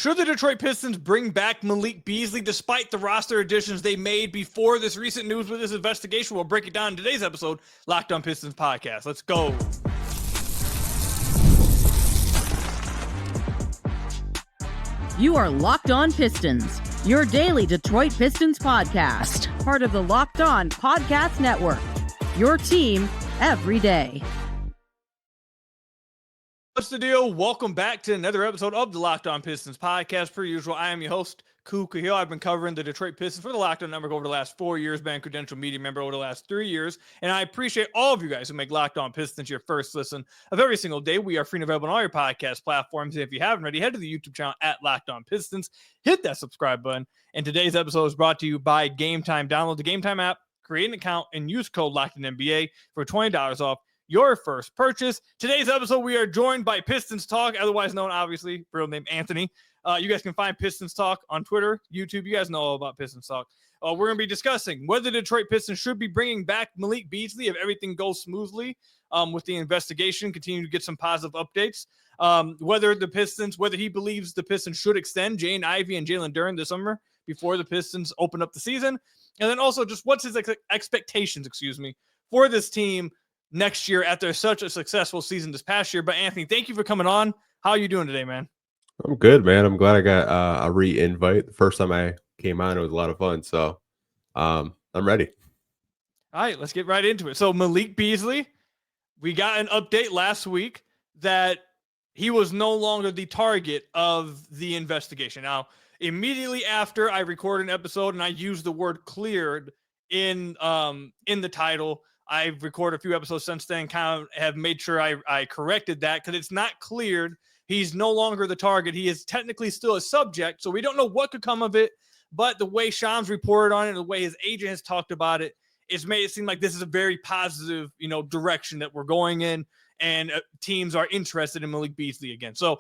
Should the Detroit Pistons bring back Malik Beasley despite the roster additions they made before this recent news with this investigation? We'll break it down in today's episode, Locked On Pistons Podcast. Let's go. You are Locked On Pistons, your daily Detroit Pistons podcast, part of the Locked On Podcast Network, your team every day. What's the deal? Welcome back to another episode of the Locked On Pistons podcast. Per usual, I am your host, Khahil. I've been covering the Detroit Pistons for the Locked On Network over the last 4 years, been a credential media member over the last 3 years, and I appreciate all of you guys who make Locked On Pistons your first listen of every single day. We are free and available on all your podcast platforms, and if you haven't already, head to the YouTube channel at Locked On Pistons, hit that subscribe button, and today's episode is brought to you by Game Time. Download the Game Time app, create an account, and use code LOCKEDINNBA for $20 off your first purchase. Today's episode, we are joined by Pistons Talk, otherwise known, obviously, real name Anthony. You guys can find Pistons Talk on Twitter, YouTube. You guys know all about Pistons Talk. We're going to be discussing whether the Detroit Pistons should be bringing back Malik Beasley if everything goes smoothly with the investigation, continue to get some positive updates. Whether he believes the Pistons should extend Jaden, Ivey, and Jalen Duren this summer before the Pistons open up the season. And then also just what's his expectations, for this team next year after such a successful season this past year. But Anthony, thank you for coming on. How are you doing today, man? I'm good, man. I'm glad I got a re-invite. The first time I came on, it was a lot of fun. So I'm ready. All right, let's get right into it. So Malik Beasley, we got an update last week that he was no longer the target of the investigation. Now, immediately after I recorded an episode and I used the word cleared in the title, I've recorded a few episodes since then, kind of have made sure I corrected that because it's not cleared. He's no longer the target. He is technically still a subject, so we don't know what could come of it. But the way Shams reported on it, the way his agent has talked about it, it's made it seem like this is a very positive, direction that we're going in, and teams are interested in Malik Beasley again. So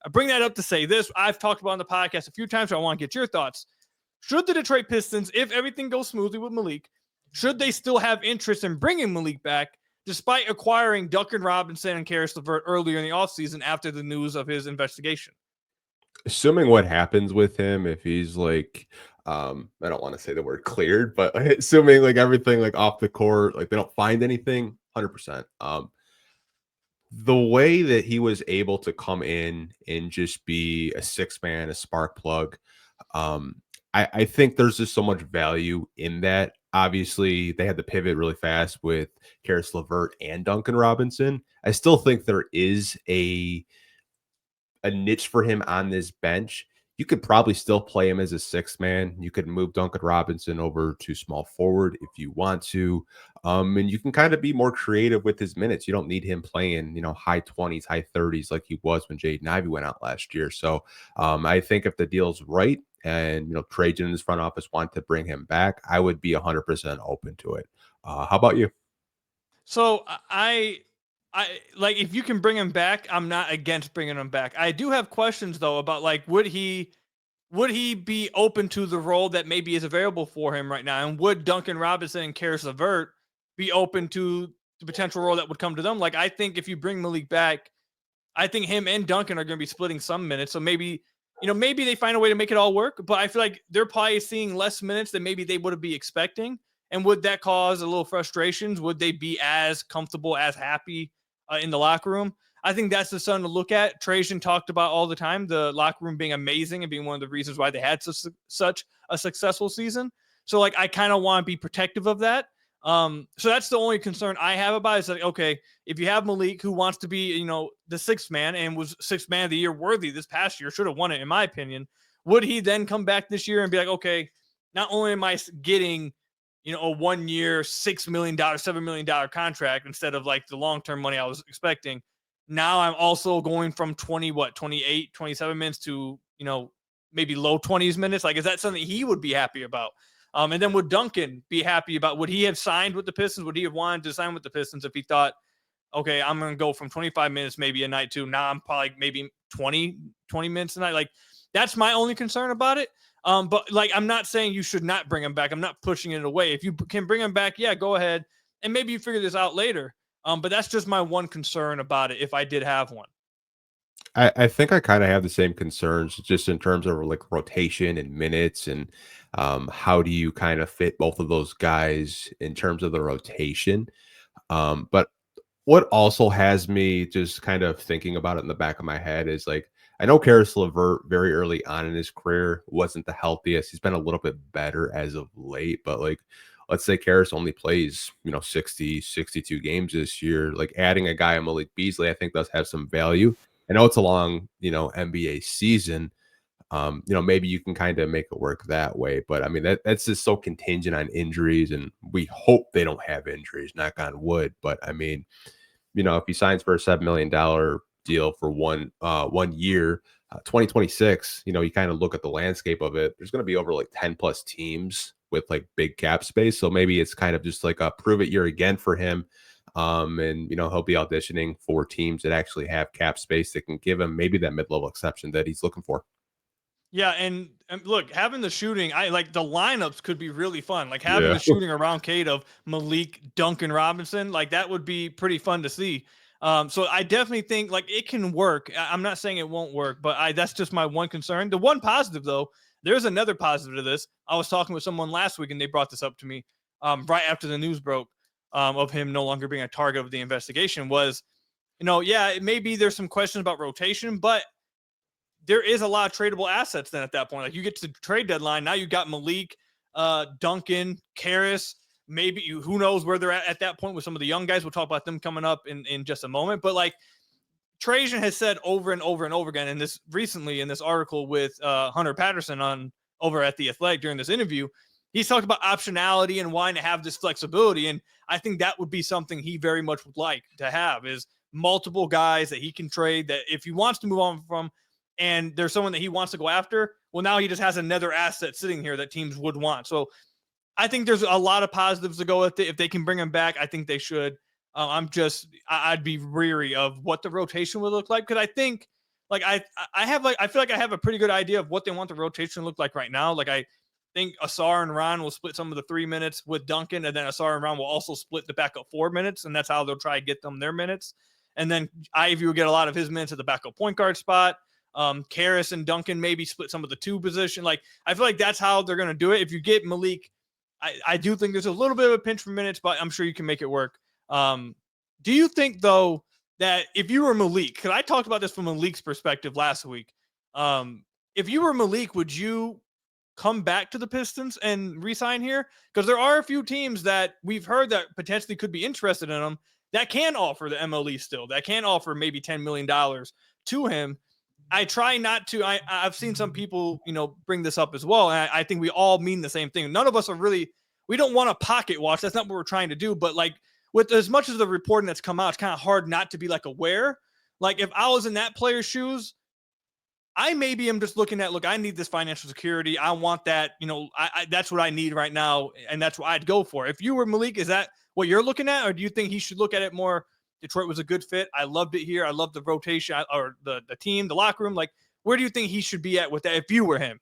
I bring that up to say this. I've talked about on the podcast a few times, so I want to get your thoughts. Should the Detroit Pistons, if everything goes smoothly with Malik, should they still have interest in bringing Malik back, despite acquiring Duncan Robinson and Caris LeVert earlier in the offseason after the news of his investigation? Assuming what happens with him, if he's like, I don't want to say the word cleared, but assuming like everything like off the court, like they don't find anything, 100%. The way that he was able to come in and just be a six-man, a spark plug, I think there's just so much value in that. Obviously, they had to pivot really fast with Caris LeVert and Duncan Robinson. I still think there is a niche for him on this bench. You could probably still play him as a sixth man. You could move Duncan Robinson over to small forward if you want to. And you can kind of be more creative with his minutes. You don't need him playing, high 20s, high 30s like he was when Jaden Ivey went out last year. So I think if the deal's right, and Trajan in his front office want to bring him back, I would be 100% open to it. How about you? So I like, if you can bring him back, I'm not against bringing him back. I do have questions though about like, would he be open to the role that maybe is available for him right now? And would Duncan Robinson and Caris LeVert be open to the potential role that would come to them? Like, I think if you bring Malik back, I think him and Duncan are going to be splitting some minutes. So maybe they find a way to make it all work, but I feel like they're probably seeing less minutes than maybe they would be expecting. And would that cause a little frustrations? Would they be as comfortable, as happy in the locker room? I think that's the something to look at. Trajan talked about all the time, the locker room being amazing and being one of the reasons why they had such a successful season. So like, I kind of want to be protective of that. So that's the only concern I have about it. It's like, okay, if you have Malik who wants to be, the sixth man and was sixth man of the year worthy this past year, should have won it in my opinion. Would he then come back this year and be like, okay, not only am I getting, a 1 year, $6 million, $7 million contract instead of like the long-term money I was expecting. Now I'm also going from 28, 27 minutes to, maybe low 20s minutes. Like, is that something he would be happy about? And then would Duncan be happy about, would he have signed with the Pistons? Would he have wanted to sign with the Pistons if he thought, okay, I'm going to go from 25 minutes maybe a night to now I'm probably maybe 20 minutes a night? Like, that's my only concern about it. But like, I'm not saying you should not bring him back. I'm not pushing it away. If you can bring him back, yeah, go ahead. And maybe you figure this out later. But that's just my one concern about it if I did have one. I think I kind of have the same concerns just in terms of like rotation and minutes and how do you kind of fit both of those guys in terms of the rotation. But what also has me just kind of thinking about it in the back of my head is like I know Karis LeVert very early on in his career wasn't the healthiest. He's been a little bit better as of late, but like let's say Karis only plays, 60, 62 games this year. Like adding a guy, Malik Beasley, I think does have some value. I know it's a long, NBA season. Maybe you can kind of make it work that way. But I mean, that's just so contingent on injuries, and we hope they don't have injuries, knock on wood. But I mean, if he signs for a $7 million deal for one year, 2026, you kind of look at the landscape of it. There's going to be over like 10 plus teams with like big cap space. So maybe it's kind of just like a prove it year again for him. And he'll be auditioning for teams that actually have cap space that can give him maybe that mid-level exception that he's looking for. Yeah, and look, having the shooting, I like the lineups could be really fun. Like having Yeah. the shooting around Cade of Malik, Duncan Robinson, like that would be pretty fun to see. So I definitely think like it can work. I'm not saying it won't work, but that's just my one concern. The one positive though, there's another positive to this. I was talking with someone last week and they brought this up to me right after the news broke of him no longer being a target of the investigation was, yeah, maybe there's some questions about rotation, but there is a lot of tradable assets then at that point. Like you get to the trade deadline. Now you got Malik, Duncan, Karis, maybe who knows where they're at that point with some of the young guys. We'll talk about them coming up in just a moment. But like Trajan has said over and over and over again in this recently in this article with Hunter Patterson on over at The Athletic during this interview, he's talked about optionality and wanting to have this flexibility. And I think that would be something he very much would like to have is multiple guys that he can trade that if he wants to move on from, and there's someone that he wants to go after, well, now he just has another asset sitting here that teams would want. So I think there's a lot of positives to go with it. If they can bring him back, I think they should. I'd be weary of what the rotation would look like. Cause I think like, I feel like I have a pretty good idea of what they want the rotation to look like right now. Like I think Asar and Ron will split some of the 3 minutes with Duncan, and then Asar and Ron will also split the backup 4 minutes. And that's how they'll try to get them their minutes. And then Ivey will get a lot of his minutes at the backup point guard spot. Karis and Duncan maybe split some of the 2 position. Like I feel like that's how they're going to do it. If you get Malik, I do think there's a little bit of a pinch for minutes, but I'm sure you can make it work. Do you think though that if you were Malik, because I talked about this from Malik's perspective last week, if you were Malik, would you come back to the Pistons and re-sign here? Because there are a few teams that we've heard that potentially could be interested in him that can offer the MLE still, that can offer maybe $10 million to him. I try not to. I've seen some people, bring this up as well. And I think we all mean the same thing. None of us are really, we don't want to pocket watch. That's not what we're trying to do. But like with as much as the reporting that's come out, it's kind of hard not to be like aware. Like if I was in that player's shoes, I maybe am just looking at, look, I need this financial security. I want that, that's what I need right now. And that's what I'd go for. If you were Malik, is that what you're looking at? Or do you think he should look at it more? Detroit was a good fit. I loved it here. I loved the rotation or the team, the locker room. Like, where do you think he should be at with that if you were him?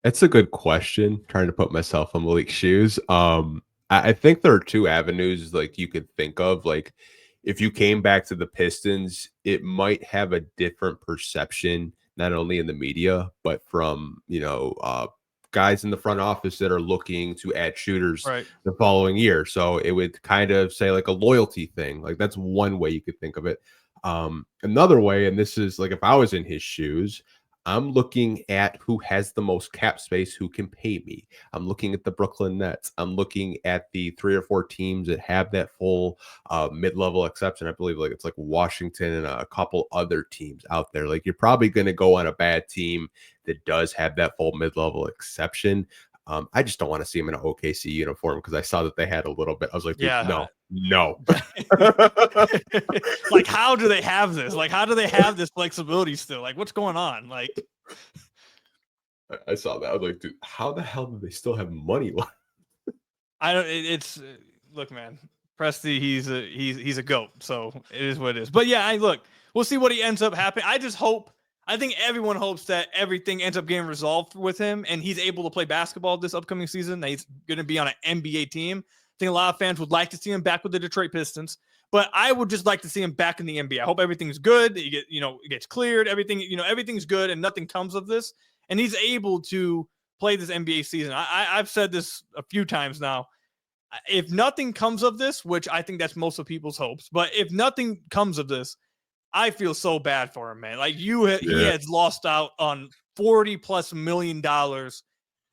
It's a good question. Trying to put myself in Malik's shoes. I think there are 2 avenues like you could think of. Like, if you came back to the Pistons, it might have a different perception, not only in the media, but from guys in the front office that are looking to add shooters the following year. So it would kind of say like a loyalty thing. Like that's one way you could think of it. Another way, and this is like if I was in his shoes, I'm looking at who has the most cap space, who can pay me. I'm looking at the Brooklyn Nets. I'm looking at the 3 or 4 teams that have that full mid-level exception. I believe like it's like Washington and a couple other teams out there. Like you're probably going to go on a bad team that does have that full mid-level exception. I just don't want to see him in an OKC uniform because I saw that they had a little bit. I was like, no. Like, how do they have this? Like, how do they have this flexibility still? Like, what's going on? Like, I saw that. I was like, dude, how the hell do they still have money left? I don't. Look, man. Presti, he's a goat. So it is what it is. But yeah, we'll see what he ends up happening. I think everyone hopes that everything ends up getting resolved with him and he's able to play basketball this upcoming season. That he's going to be on an NBA team. I think a lot of fans would like to see him back with the Detroit Pistons. but I would just like to see him back in the NBA. I hope everything's good. That it gets cleared. Everything's good and nothing comes of this. And he's able to play this NBA season. I've said this a few times now. If nothing comes of this, which I think that's most of people's hopes, but if nothing comes of this, I feel so bad for him, man. Like he has lost out on $40+ million,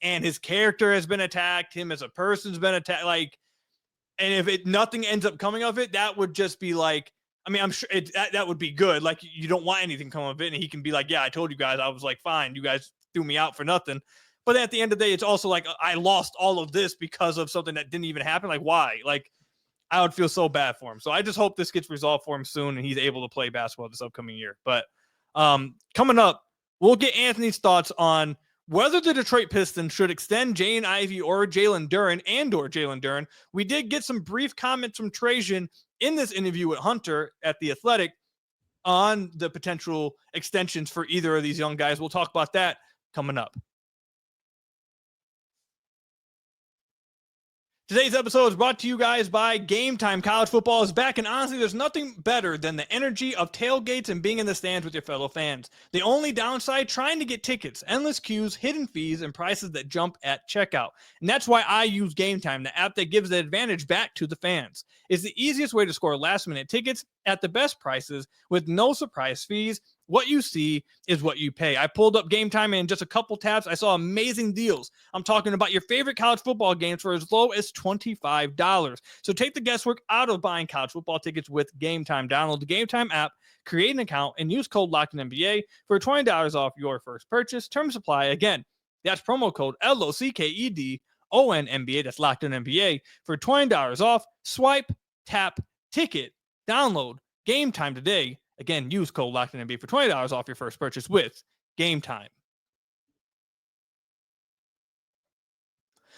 and his character has been attacked. Him as a person's been attacked. Like, and if nothing ends up coming of it, that would just be like, I mean, I'm sure that would be good. Like, you don't want anything coming of it, and he can be like, yeah, I told you guys, I was like, fine, you guys threw me out for nothing. But at the end of the day, it's also like I lost all of this because of something that didn't even happen. Like, why? Like, I would feel so bad for him. So I just hope this gets resolved for him soon and he's able to play basketball this upcoming year. But coming up, we'll get Anthony's thoughts on whether the Detroit Pistons should extend Jaden Ivey or Jalen Duren. We did get some brief comments from Trajan in this interview with Hunter at The Athletic on the potential extensions for either of these young guys. We'll talk about that coming up. Today's episode is brought to you guys by Game Time. College football is back, and honestly, there's nothing better than the energy of tailgates and being in the stands with your fellow fans. The only downside, trying to get tickets, endless queues, hidden fees, and prices that jump at checkout. And that's why I use Game Time, the app that gives the advantage back to the fans. It's the easiest way to score last-minute tickets at the best prices with no surprise fees. What you see is what you pay. I pulled up Game Time, and in just a couple taps, I saw amazing deals. I'm talking about your favorite college football games for as low as $25. So take the guesswork out of buying college football tickets with Game Time. Download the Game Time app, create an account, and use code LOCKEDONNBA for $20 off your first purchase. Terms apply. Again, that's promo code LOCKEDONNBA. That's LOCKEDONNBA for $20 off. Swipe, tap, ticket, download Game Time today. Again, use code LOCKEDONNBA for $20 off your first purchase with Game Time.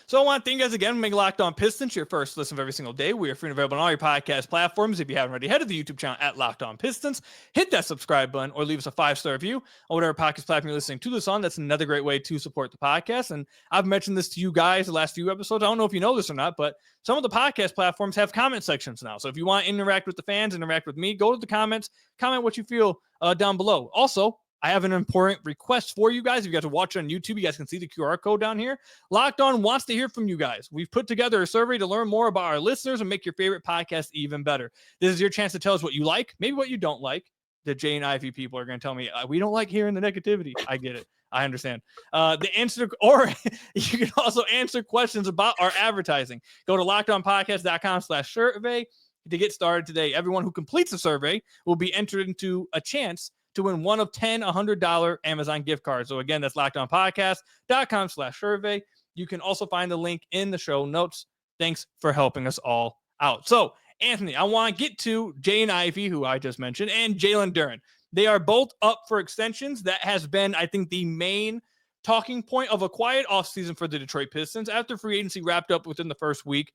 So I want to thank you guys again for making Locked On Pistons your first listen of every single day. We are free and available on all your podcast platforms. If you haven't already, head to the YouTube channel at Locked On Pistons. Hit that subscribe button or leave us a 5-star review on whatever podcast platform you're listening to this on. That's another great way to support the podcast. And I've mentioned this to you guys the last few episodes. I don't know if you know this or not, but some of the podcast platforms have comment sections now. So if you want to interact with the fans, interact with me, go to the comments, comment what you feel down below. Also, I have an important request for you guys. If you guys are watching on YouTube, you guys can see the QR code down here. Locked On wants to hear from you guys. We've put together a survey to learn more about our listeners and make your favorite podcast even better. This is your chance to tell us what you like, maybe what you don't like. The Jane Ivey people are going to tell me, we don't like hearing the negativity. I get it. I understand. The answer, or you can also answer questions about our advertising. Go to lockedonpodcast.com/survey to get started today. Everyone who completes the survey will be entered into a chance to win one of 10 $100 Amazon gift cards. So again, that's lockedonpodcast.com/survey. You can also find the link in the show notes. Thanks for helping us all out. So, Anthony, I want to get to Jaden Ivey, who I just mentioned, and Jalen Duren. They are both up for extensions. That has been, I think, the main talking point of a quiet offseason for the Detroit Pistons. After free agency wrapped up within the first week,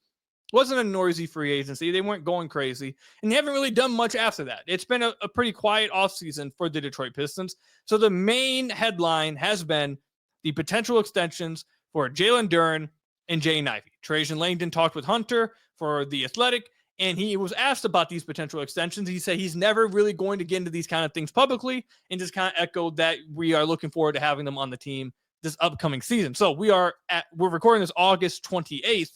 wasn't a noisy free agency. They weren't going crazy, and they haven't really done much after that. It's been a pretty quiet offseason for the Detroit Pistons. So the main headline has been the potential extensions for Jalen Duren and Jaden Ivey. Trajan Langdon talked with Hunter for The Athletic, and he was asked about these potential extensions. He said he's never really going to get into these kind of things publicly, and just kind of echoed that we are looking forward to having them on the team this upcoming season. So we're recording this August 28th.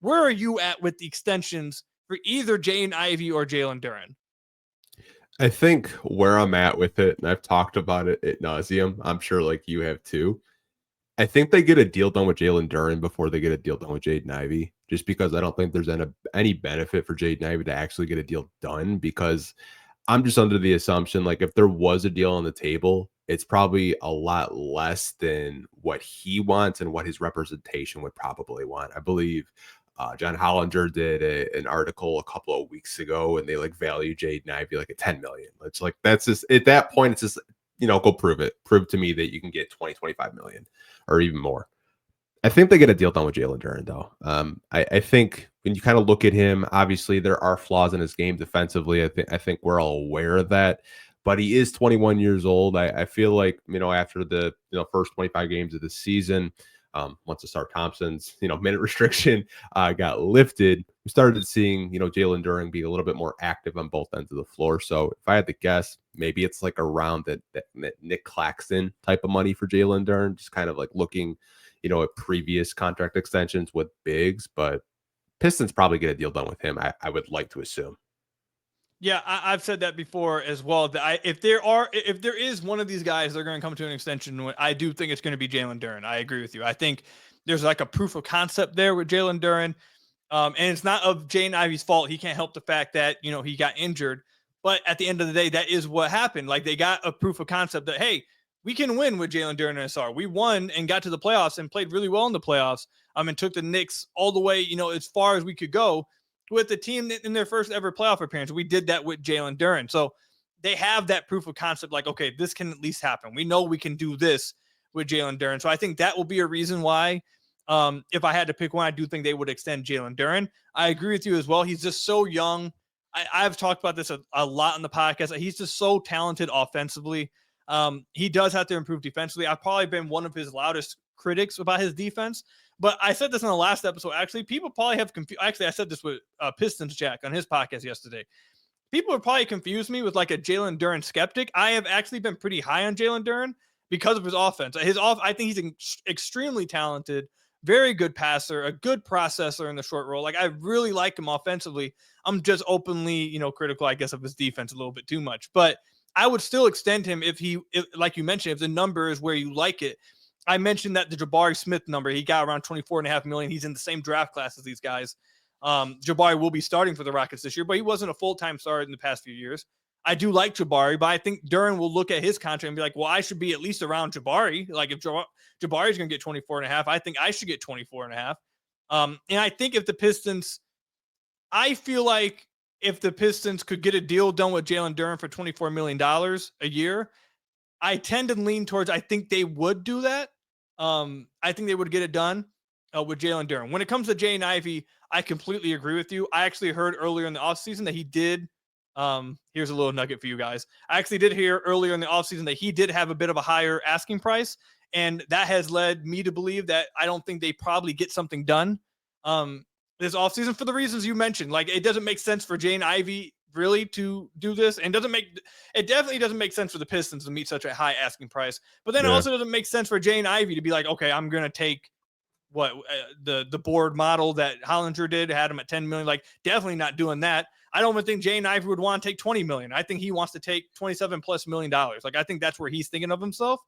Where are you at with the extensions for either Jaden Ivey or Jalen Duren? I think where I'm at with it, and I've talked about it ad nauseum, I'm sure like you have too. I think they get a deal done with Jalen Duren before they get a deal done with Jaden Ivey, just because I don't think there's any benefit for Jaden Ivey to actually get a deal done, because I'm just under the assumption, like, if there was a deal on the table, it's probably a lot less than what he wants and what his representation would probably want. I believe John Hollinger did an article a couple of weeks ago, and they like value Jaden Ivey like at $10 million. It's like, that's just, at that point, it's just, go prove it. Prove to me that you can get 20-25 million or even more. I think they get a deal done with Jalen Duren, though. I think when you kind of look at him, obviously there are flaws in his game defensively. I think we're all aware of that, but he is 21 years old. I feel like, after the first 25 games of the season, Once the Star Thompson's, minute restriction got lifted, we started seeing, Jalen Duren be a little bit more active on both ends of the floor. So if I had to guess, maybe it's like around that Nick Claxton type of money for Jalen Duren, just kind of like looking, at previous contract extensions with bigs, but Pistons probably get a deal done with him. I would like to assume. Yeah, I've said that before as well. That if there is one of these guys, they're going to come to an extension. I do think it's going to be Jalen Duren. I agree with you. I think there's like a proof of concept there with Jalen Duren, and it's not of Jaden Ivey's fault. He can't help the fact that he got injured. But at the end of the day, that is what happened. Like they got a proof of concept that hey, we can win with Jalen Duren and SR. We won and got to the playoffs and played really well in the playoffs. And took the Knicks all the way, as far as we could go with the team in their first ever playoff appearance. We did that with Jalen Duren. So they have that proof of concept like, okay, this can at least happen. We know we can do this with Jalen Duren. So I think that will be a reason why, if I had to pick one, I do think they would extend Jalen Duren. I agree with you as well. He's just so young. I've talked about this a lot on the podcast. He's just so talented offensively. He does have to improve defensively. I've probably been one of his loudest critics about his defense. But I said this in the last episode. Actually, people probably have confused. Actually, I said this with Pistons Jack on his podcast yesterday. People have probably confused me with like a Jalen Duren skeptic. I have actually been pretty high on Jalen Duren because of his offense. I think he's extremely talented, very good passer, a good processor in the short roll. Like I really like him offensively. I'm just openly, critical, I guess, of his defense a little bit too much. But I would still extend him if like you mentioned, if the number is where you like it. I mentioned that the Jabari Smith number, he got around $24.5 million. He's in the same draft class as these guys. Jabari will be starting for the Rockets this year, but he wasn't a full-time starter in the past few years. I do like Jabari, but I think Duren will look at his contract and be like, well, I should be at least around Jabari. Like if Jabari's going to get 24.5, I think I should get 24.5. And I think I feel like if the Pistons could get a deal done with Jalen Duren for $24 million a year, I tend to lean towards, I think they would do that. I think they would get it done with Jalen Duren. When it comes to Jaden Ivey, I completely agree with you. I actually heard earlier in the offseason that he did. Here's a little nugget for you guys. I actually did hear earlier in the offseason that he did have a bit of a higher asking price. And that has led me to believe that I don't think they probably get something done this offseason for the reasons you mentioned. Like it doesn't make sense for Jaden Ivey really to do this, and it definitely doesn't make sense for the Pistons to meet such a high asking price. But then it also doesn't make sense for Jaden Ivey to be like, okay, I'm gonna take the board model that Hollinger did, had him at 10 million. Like definitely not doing that. I don't even think Jaden Ivey would want to take 20 million. I think he wants to take $27+ million. Like I think that's where he's thinking of himself.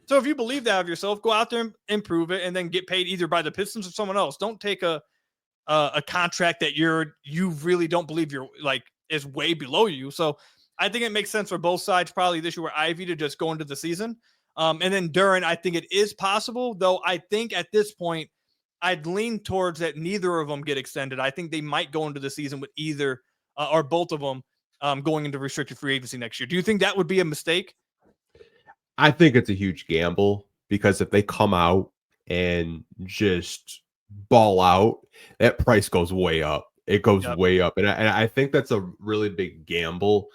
So if you believe that of yourself, go out there and improve it, and then get paid either by the Pistons or someone else. Don't take a contract that you really don't believe you're like is way below you. So I think it makes sense for both sides probably this year with Ivey to just go into the season. And then Duren, I think it is possible, though I think at this point I'd lean towards that neither of them get extended. I think they might go into the season with either or both of them going into restricted free agency next year. Do you think that would be a mistake? I think it's a huge gamble because if they come out and just ball out, that price goes way up. It goes way up. And I think that's a really big gamble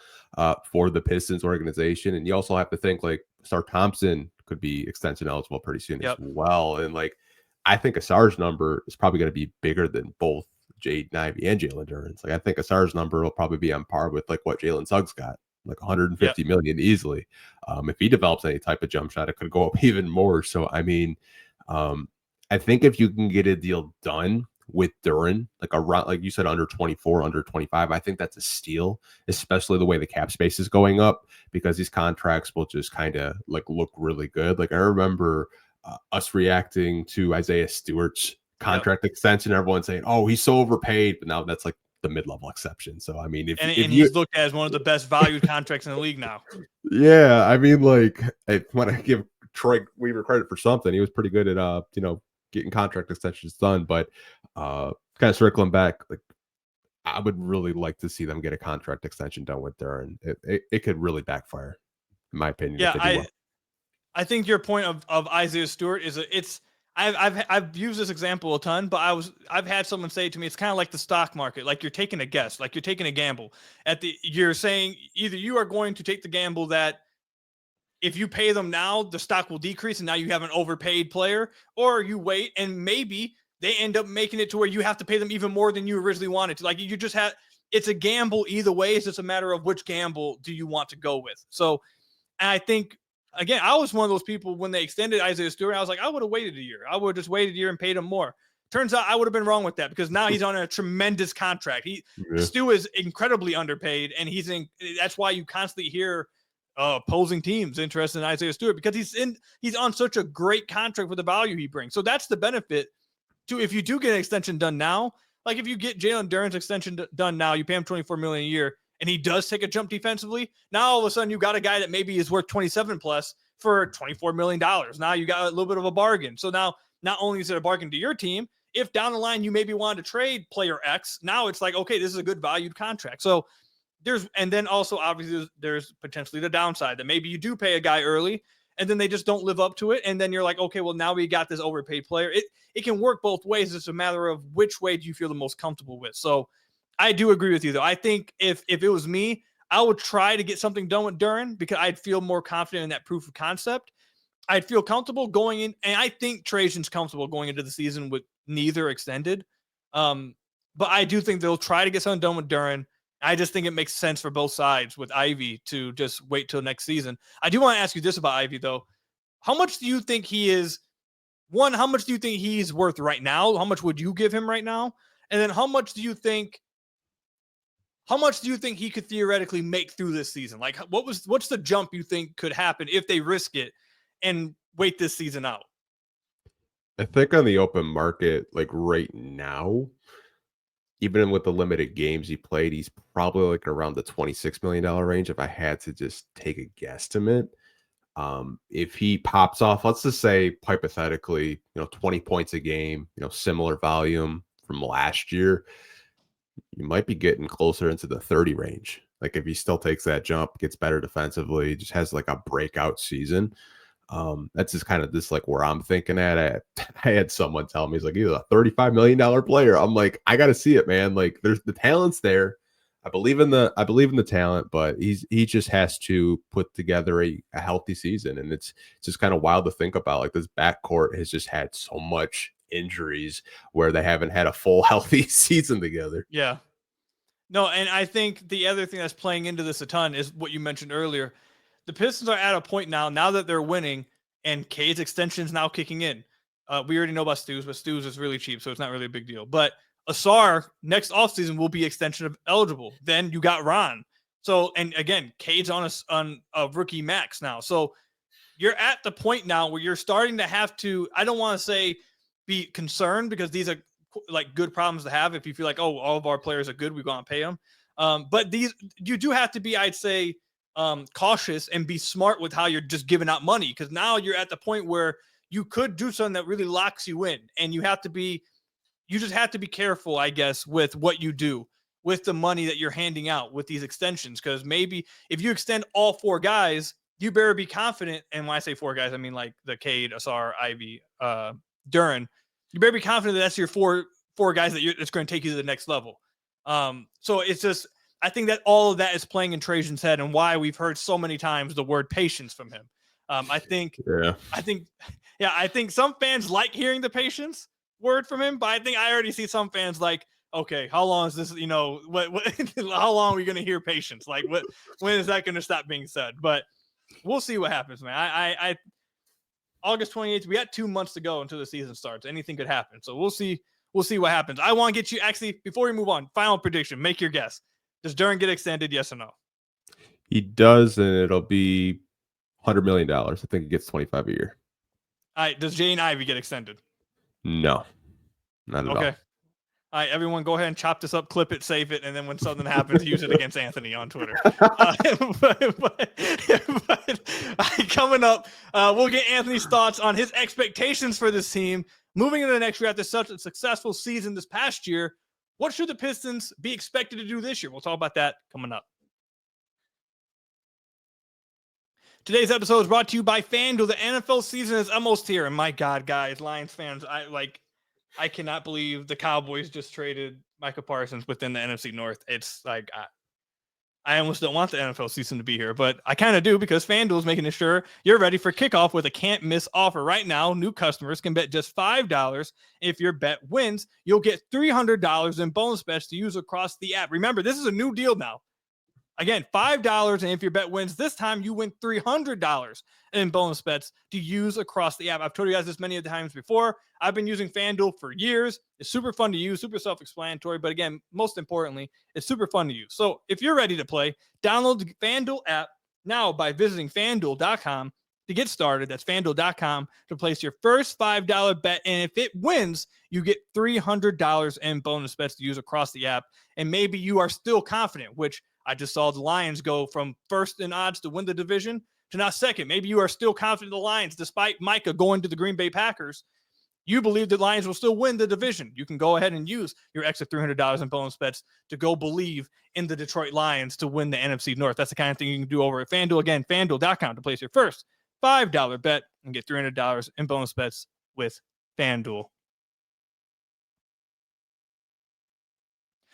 for the Pistons organization. And you also have to think like Star Thompson could be extension eligible pretty soon as well. And like, I think Asar's number is probably going to be bigger than both Jaden Ivey and Jalen Duren's. Like, I think Asar's number will probably be on par with like what Jalen Suggs got, like 150 million easily. If he develops any type of jump shot, it could go up even more. So, I mean, I think if you can get a deal done with Duren, like around, like you said, under 24, under 25, I think that's a steal, especially the way the cap space is going up, because these contracts will just kind of like look really good. Like I remember us reacting to Isaiah Stewart's contract extension, everyone saying, "Oh, he's so overpaid," but now that's like the mid-level exception. So I mean, if he's looked at as one of the best valued contracts in the league now. Yeah, I mean, like when I give Troy Weaver credit for something, he was pretty good at getting contract extensions done. But kind of circling back, like I would really like to see them get a contract extension done with Duren. It could really backfire, in my opinion. Yeah, I think your point of Isaiah Stewart is I've used this example a ton, but I've had someone say to me, it's kind of like the stock market. Like you're taking a guess, like you're taking a gamble. You're saying either you are going to take the gamble that if you pay them now, the stock will decrease and now you have an overpaid player, or you wait and maybe they end up making it to where you have to pay them even more than you originally wanted to. Like you just have, it's a gamble either way. It's just a matter of which gamble do you want to go with. So, and I think, again, I was one of those people when they extended Isaiah Stewart. I was like, I would have waited a year. I would have just waited a year and paid him more. Turns out I would have been wrong with that because now he's on a tremendous contract. Stu is incredibly underpaid, and that's why you constantly hear opposing teams interested in Isaiah Stewart because he's on such a great contract with the value he brings. So that's the benefit to if you do get an extension done now. Like if you get Jalen Duren's extension done now, you pay him $24 million a year, and he does take a jump defensively. Now all of a sudden you got a guy that maybe is worth 27 plus for $24 million. Now you got a little bit of a bargain. So now not only is it a bargain to your team, if down the line you maybe wanted to trade player X, now it's like, okay, this is a good valued contract. So and then also obviously there's potentially the downside that maybe you do pay a guy early and then they just don't live up to it. And then you're like, okay, well now we got this overpaid player. It can work both ways. It's a matter of which way do you feel the most comfortable with. So I do agree with you though. I think if it was me, I would try to get something done with Duren because I'd feel more confident in that proof of concept. I'd feel comfortable going in, and I think Trajan's comfortable going into the season with neither extended. But I do think they'll try to get something done with Duren. I just think it makes sense for both sides with Ivey to just wait till next season. I do want to ask you this about Ivey, though. How much do you think he is? One, how much do you think he's worth right now? How much would you give him right now? And then how much do you think he could theoretically make through this season? Like, what's the jump you think could happen if they risk it and wait this season out? I think on the open market, like right now, even with the limited games he played, he's probably like around the $26 million range. If I had to just take a guesstimate, if he pops off, let's just say hypothetically, 20 points a game, similar volume from last year, you might be getting closer into the 30 range. Like if he still takes that jump, gets better defensively, just has like a breakout season. That's just kind of this like where I'm thinking at. I had someone tell me he's like, he's a $35 million player. I'm like, I got to see it, man. Like there's the talent's there. I believe in the talent, but he just has to put together a healthy season. And it's just kind of wild to think about. Like this backcourt has just had so much injuries where they haven't had a full healthy season together. Yeah. No, and I think the other thing that's playing into this a ton is what you mentioned earlier. The Pistons are at a point now that they're winning, and Cade's extension is now kicking in. We already know about Stews, but Stews is really cheap, so it's not really a big deal. But Asar next offseason will be extension eligible. Then you got Ron. So, and again, Cade's on a rookie max now. So you're at the point now where you're starting to have to, I don't want to say be concerned because these are like good problems to have. If you feel like, oh, all of our players are good, we're going to pay them. But you do have to be, I'd say, cautious and be smart with how you're just giving out money, because now you're at the point where you could do something that really locks you in, and you just have to be careful, I guess, with what you do with the money that you're handing out with these extensions, because maybe if you extend all four guys, you better be confident. And when I say four guys, I mean like the Cade, Asar, Ivey, Duren. You better be confident that that's your four guys that's going to take you to the next level. So it's just, I think that all of that is playing in Trajan's head, and why we've heard so many times the word patience from him. I think some fans like hearing the patience word from him, but I think I already see some fans like, okay, how long is this? How long are we going to hear patience? Like, when is that going to stop being said? But we'll see what happens, man. I August 28th, we got 2 months to go until the season starts. Anything could happen. So we'll see what happens. I want to get you, actually, before we move on, final prediction, make your guess. Does Duren get extended? Yes or no? He does, and it'll be $100 million. I think he gets 25 a year. All right. Does Jaden Ivey get extended? No, not at all. Okay. All right, everyone, go ahead and chop this up, clip it, save it, and then when something happens, use it against Anthony on Twitter. But coming up, we'll get Anthony's thoughts on his expectations for this team moving into the next year after such a successful season this past year. What should the Pistons be expected to do this year? We'll talk about that coming up. Today's episode is brought to you by FanDuel. The NFL season is almost here, and my God, guys, Lions fans, I cannot believe the Cowboys just traded Micah Parsons within the NFC North. It's like, I almost don't want the NFL season to be here, but I kind of do because FanDuel is making sure you're ready for kickoff with a can't miss offer. Right now, new customers can bet just $5. If your bet wins, you'll get $300 in bonus bets to use across the app. Remember, this is a new deal now. Again, $5, and if your bet wins this time, you win $300 in bonus bets to use across the app. I've told you guys this many of the times before. I've been using FanDuel for years. It's super fun to use, super self-explanatory, but again, most importantly, it's super fun to use. So if you're ready to play, download the FanDuel app now by visiting FanDuel.com to get started. That's FanDuel.com to place your first $5 bet, and if it wins, you get $300 in bonus bets to use across the app. And maybe you are still confident, which I just saw the Lions go from first in odds to win the division to now second. Maybe you are still confident in the Lions, despite Micah going to the Green Bay Packers. You believe the Lions will still win the division. You can go ahead and use your extra $300 in bonus bets to go believe in the Detroit Lions to win the NFC North. That's the kind of thing you can do over at FanDuel. Again, FanDuel.com to place your first $5 bet and get $300 in bonus bets with FanDuel.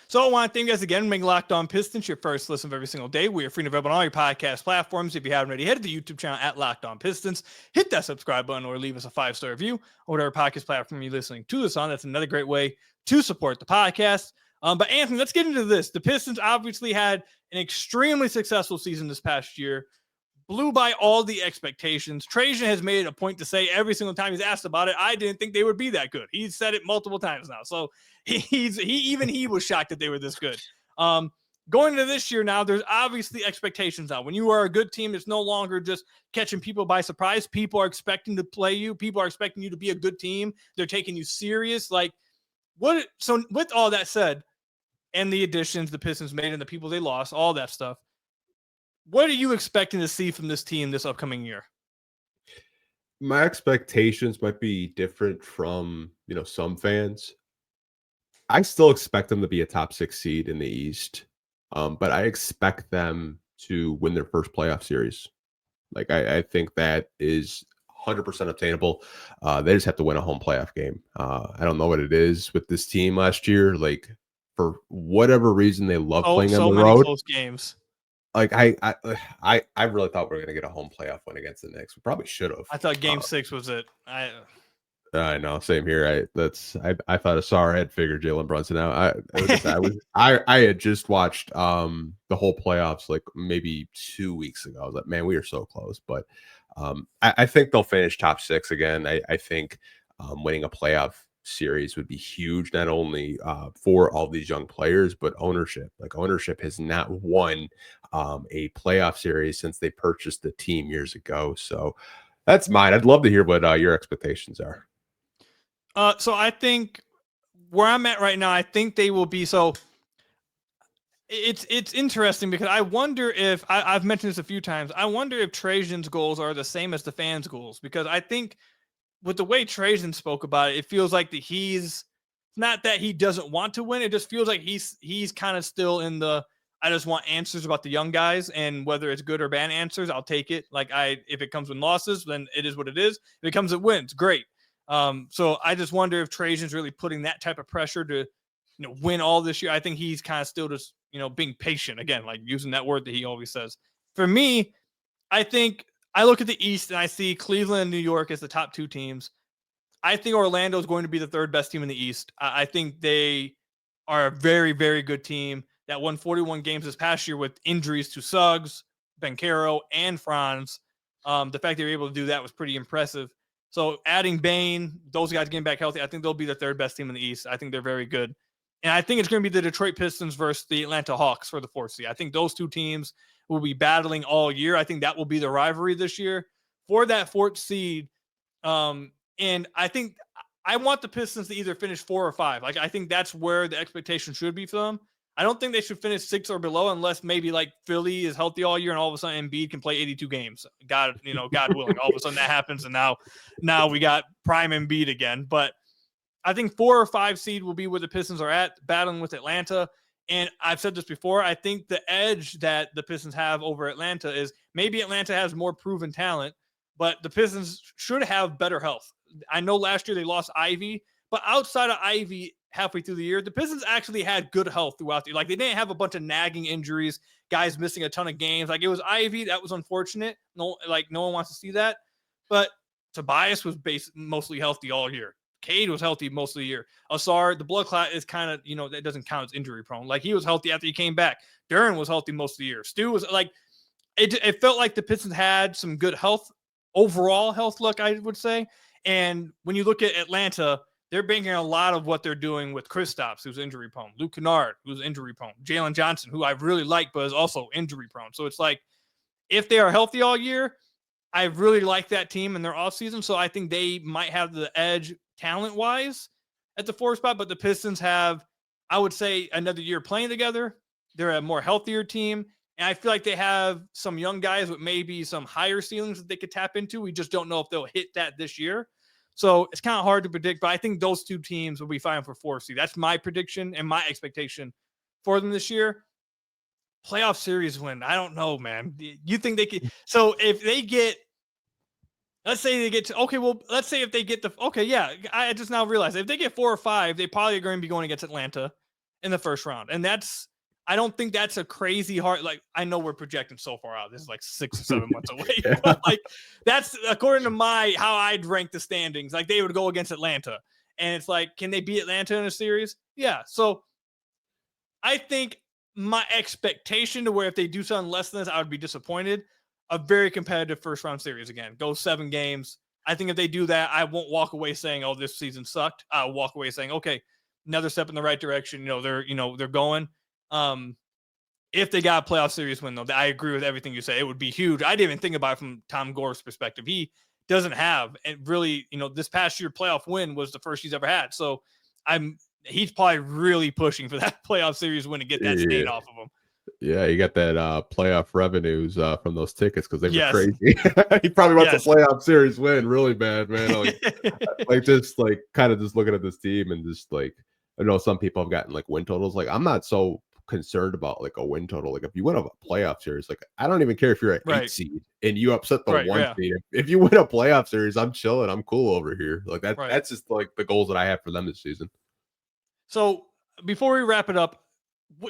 So I want to thank you guys again for making Locked On Pistons your first listen of every single day. We are free and available on all your podcast platforms. If you haven't already, head to the YouTube channel at Locked On Pistons. Hit that subscribe button or leave us a 5-star review or whatever podcast platform you're listening to this on. That's another great way to support the podcast. But Anthony, let's get into this. The Pistons obviously had an extremely successful season this past year. Blew by all the expectations. Trajan has made it a point to say every single time he's asked about it, I didn't think they would be that good. He's said it multiple times now. So he was shocked that they were this good. Going into this year now, there's obviously expectations now. When you are a good team, it's no longer just catching people by surprise. People are expecting to play you. People are expecting you to be a good team. They're taking you serious. So with all that said, and the additions the Pistons made and the people they lost, all that stuff, what are you expecting to see from this team this upcoming year? My expectations might be different from, some fans. I still expect them to be a top 6 seed in the East, but I expect them to win their first playoff series. I think that is 100% obtainable. They just have to win a home playoff game. I don't know what it is with this team last year. For whatever reason, they love playing on the road. Close games. I really thought we were going to get a home playoff win against the Knicks. We probably should have. I thought Game 6 was it. I know, same here. I thought I saw I had figured Jalen Brunson out. I had just watched the whole playoffs maybe 2 weeks ago. I was like, man, we are so close. But I think they'll finish top 6 again. I think winning a playoff series would be huge, not only for all these young players, but ownership. Ownership has not won a playoff series since they purchased the team years ago. So that's mine. I'd love to hear what your expectations are. So I think where I'm at right now, I think they will be. So it's interesting because I wonder if I've mentioned this a few times. I wonder if Trajan's goals are the same as the fans' goals, because I think with the way Trajan spoke about it, it feels like that he's not that he doesn't want to win. It just feels like he's kind of still in the, I just want answers about the young guys, and whether it's good or bad answers, I'll take it. If it comes with losses, then it is what it is. If it comes with wins, great. So I just wonder if Trajan's really putting that type of pressure to, win all this year. I think he's kind of still just, being patient again, using that word that he always says. For me, I think I look at the East and I see Cleveland and New York as the top 2 teams. I think Orlando is going to be the 3rd best team in the East. I think they are a very, very good team that won 41 games this past year with injuries to Suggs, Banchero, and Franz. The fact they were able to do that was pretty impressive. So adding Bane, those guys getting back healthy, I think they'll be the 3rd best team in the East. I think they're very good. And I think it's going to be the Detroit Pistons versus the Atlanta Hawks for the 4th seed. I think those 2 teams will be battling all year. I think that will be the rivalry this year for that 4th seed. And I think I want the Pistons to either finish 4 or 5. I think that's where the expectation should be for them. I don't think they should finish 6 or below unless maybe Philly is healthy all year and all of a sudden Embiid can play 82 games. God willing, all of a sudden that happens. And now we got prime Embiid again. But I think 4 or 5 seed will be where the Pistons are at, battling with Atlanta. And I've said this before, I think the edge that the Pistons have over Atlanta is maybe Atlanta has more proven talent, but the Pistons should have better health. I know last year they lost Ivey, but outside of Ivey halfway through the year, the Pistons actually had good health throughout the year. They didn't have a bunch of nagging injuries. guys missing a ton of games. Like it was Ivy, that was unfortunate. No one wants to see that. But Tobias was mostly healthy all year. Cade was healthy most of the year. Asar, the blood clot is kind of, that doesn't count as injury prone. Like he was healthy after he came back. Duren was healthy most of the year. Stu was like, it felt like the Pistons had some good overall health luck, I would say. And when you look at Atlanta, they're banking a lot of what they're doing with Kristaps, who's injury prone, Luke Kennard, who's injury prone, Jalen Johnson, who I really like, but is also injury prone. So it's like, if they are healthy all year, I really like that team in their offseason. So I think they might have the edge talent-wise at the 4 spot, but the Pistons have, I would say, another year playing together. They're a more healthier team, and I feel like they have some young guys with maybe some higher ceilings that they could tap into. We just don't know if they'll hit that this year. So it's kind of hard to predict, but I think those two teams will be fine for 4 seed. That's my prediction and my expectation for them this year. Playoff series win. I don't know, man. You think they could? So if they get, let's say they get to, okay, well, let's say if they get I just now realized if they get 4 or 5, they probably are going to be going against Atlanta in the first round. And I don't think that's a crazy hard, like, I know we're projecting so far out. This is like 6 or 7 months away. But like, that's according to how I'd rank the standings. Like, they would go against Atlanta. And it's like, can they beat Atlanta in a series? Yeah. So I think my expectation to where if they do something less than this, I would be disappointed. A very competitive first round series again. Go 7 games. I think if they do that, I won't walk away saying, "Oh, this season sucked." I'll walk away saying, "Okay, another step in the right direction." They're going. If they got a playoff series win, though, I agree with everything you say. It would be huge. I didn't even think about it from Tom Gore's perspective. He doesn't have, and really, this past year playoff win was the first he's ever had. So he's probably really pushing for that playoff series win to get that stain off of him. Yeah, you got that playoff revenues from those tickets because they were crazy. He probably wants a playoff series win really bad, man. Like just like kind of just looking at this team and just like, I know some people have gotten like win totals. Like I'm not so concerned about like a win total. Like if you win a playoff series, like I don't even care if you're at 8 seed and you upset the 1 seed. If you win a playoff series, I'm chilling. I'm cool over here. Like that's just like the goals that I have for them this season. So before we wrap it up,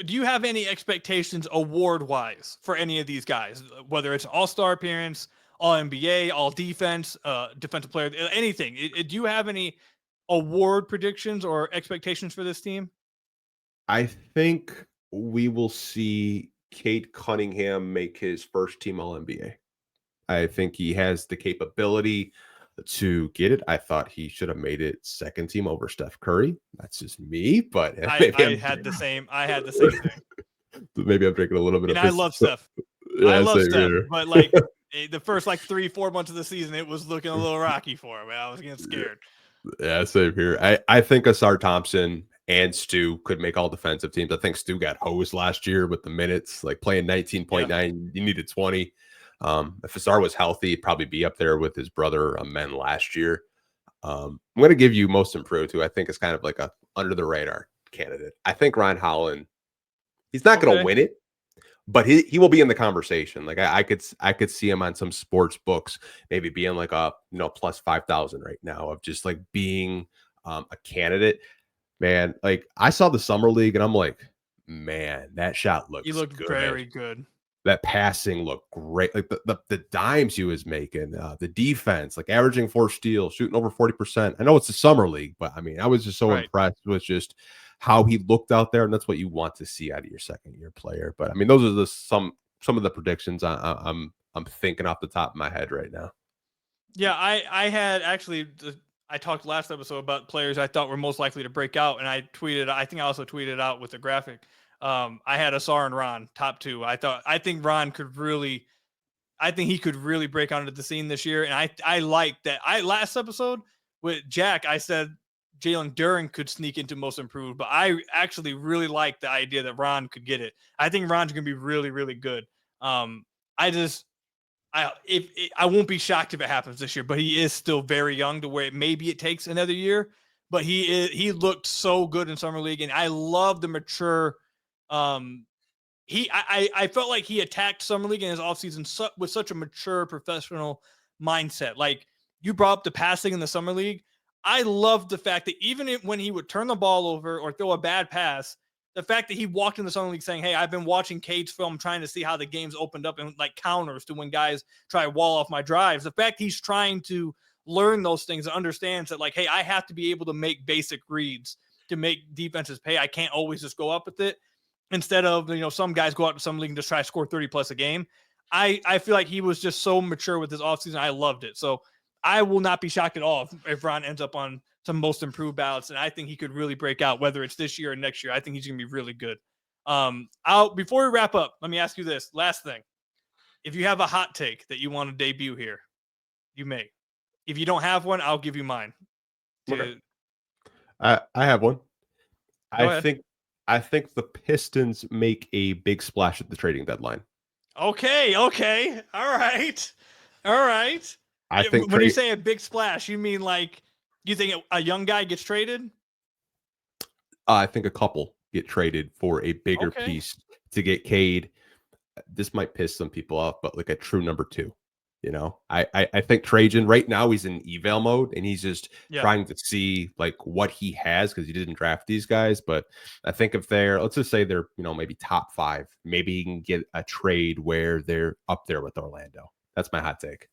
do you have any expectations award-wise for any of these guys, whether it's all-star appearance, all-NBA, all-defense, defensive player, anything? Do you have any award predictions or expectations for this team? I think we will see Cade Cunningham make his first team All-NBA. I think he has the capability to get it. I thought he should have made it second team over Steph Curry. That's just me, but I had the same thing. Maybe I'm drinking a little bit and of I love Steph. I love Steph, but like the first 3-4 months of the season, it was looking a little rocky for him. I was getting scared. Yeah, same here. I think Asar Thompson and Stu could make all defensive teams. I think Stu got hosed last year with the minutes, like playing 19.9. You needed 20. If Asar was healthy, he'd probably be up there with his brother Men last year. I'm going to give you most improved, who I think is kind of like a under the radar candidate. I think Ron Holland, he's not going to win it, but he will be in the conversation. Like I could see him on some sports books, maybe being like a plus 5,000 right now of just like being a candidate. Man, like I saw the summer league and I'm like, man, that shot looks. He looked good. Very good. That passing looked great. Like the dimes he was making, the defense, like averaging 4 steals, shooting over 40%. I know it's a summer league, but I mean, I was just so impressed with just how he looked out there, and that's what you want to see out of your second-year player. But I mean, those are some of the predictions I'm thinking off the top of my head right now. Yeah, I had actually. I talked last episode about players I thought were most likely to break out, and I think I also tweeted out with the graphic. I had Asar and Ron top 2. I think Ron could really break onto the scene this year. And I like that. Last episode with Jack, I said Jalen Duren could sneak into most improved, but I actually really like the idea that Ron could get it. I think Ron's going to be really, really good. I won't be shocked if it happens this year, but he is still very young to where maybe it takes another year, but he looked so good in summer league. And I love the mature, I felt like he attacked summer league in his offseason with such a mature professional mindset. Like you brought up the passing in the summer league. I love the fact that even when he would turn the ball over or throw a bad pass, the fact that he walked in the Summer League saying, hey, I've been watching Cade's film, trying to see how the game's opened up and like counters to when guys try to wall off my drives. The fact he's trying to learn those things and understands that like, hey, I have to be able to make basic reads to make defenses pay. I can't always just go up with it. Instead of, some guys go out to some league and just try to score 30 plus a game. I feel like he was just so mature with his offseason. I loved it. So I will not be shocked at all if Ron ends up on some most improved ballots. And I think he could really break out, whether it's this year or next year. I think he's going to be really good. Before we wrap up, let me ask you this last thing. If you have a hot take that you want to debut here, you may. If you don't have one, I'll give you mine. Okay. I have one. I think the Pistons make a big splash at the trading deadline. Okay. All right. I think when you say a big splash, you mean like you think a young guy gets traded? I think a couple get traded for a bigger piece to get Cade. This might piss some people off, but like a true number 2. I think Trajan right now he's in eval mode and he's just trying to see like what he has because he didn't draft these guys. But I think if let's just say they're, maybe top 5, maybe he can get a trade where they're up there with Orlando. That's my hot take.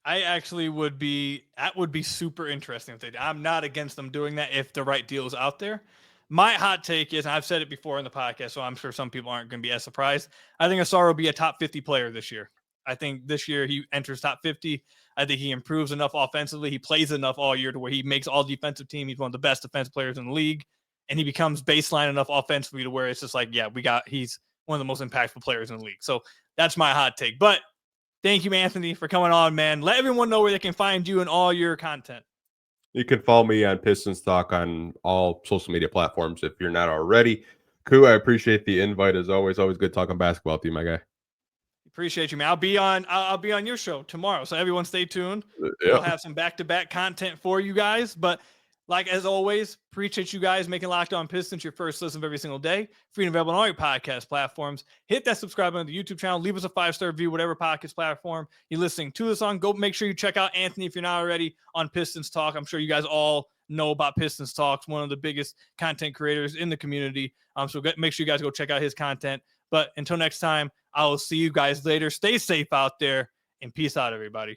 That would be super interesting. I'm not against them doing that if the right deal is out there. My hot take is, and I've said it before in the podcast, so I'm sure some people aren't going to be as surprised. I think Asar will be a top 50 player this year. I think this year he enters top 50. I think he improves enough offensively. He plays enough all year to where he makes all defensive team. He's one of the best defensive players in the league. And he becomes baseline enough offensively to where it's just like, he's one of the most impactful players in the league. So that's my hot take. But thank you, Anthony, for coming on, man. Let everyone know where they can find you and all your content. You can follow me on Pistons Talk on all social media platforms if you're not already. Ku, I appreciate the invite as always. Always good talking basketball with you, my guy. Appreciate you, man. I'll be on your show tomorrow. So everyone stay tuned. We'll have some back-to-back content for you guys. But like as always, appreciate you guys making Locked On Pistons your first listen of every single day. Free and available on all your podcast platforms. Hit that subscribe button on the YouTube channel. Leave us a 5-star review, whatever podcast platform you're listening to this on. Go make sure you check out Anthony if you're not already on Pistons Talk. I'm sure you guys all know about Pistons Talks, one of the biggest content creators in the community. So make sure you guys go check out his content. But until next time, I will see you guys later. Stay safe out there and peace out, everybody.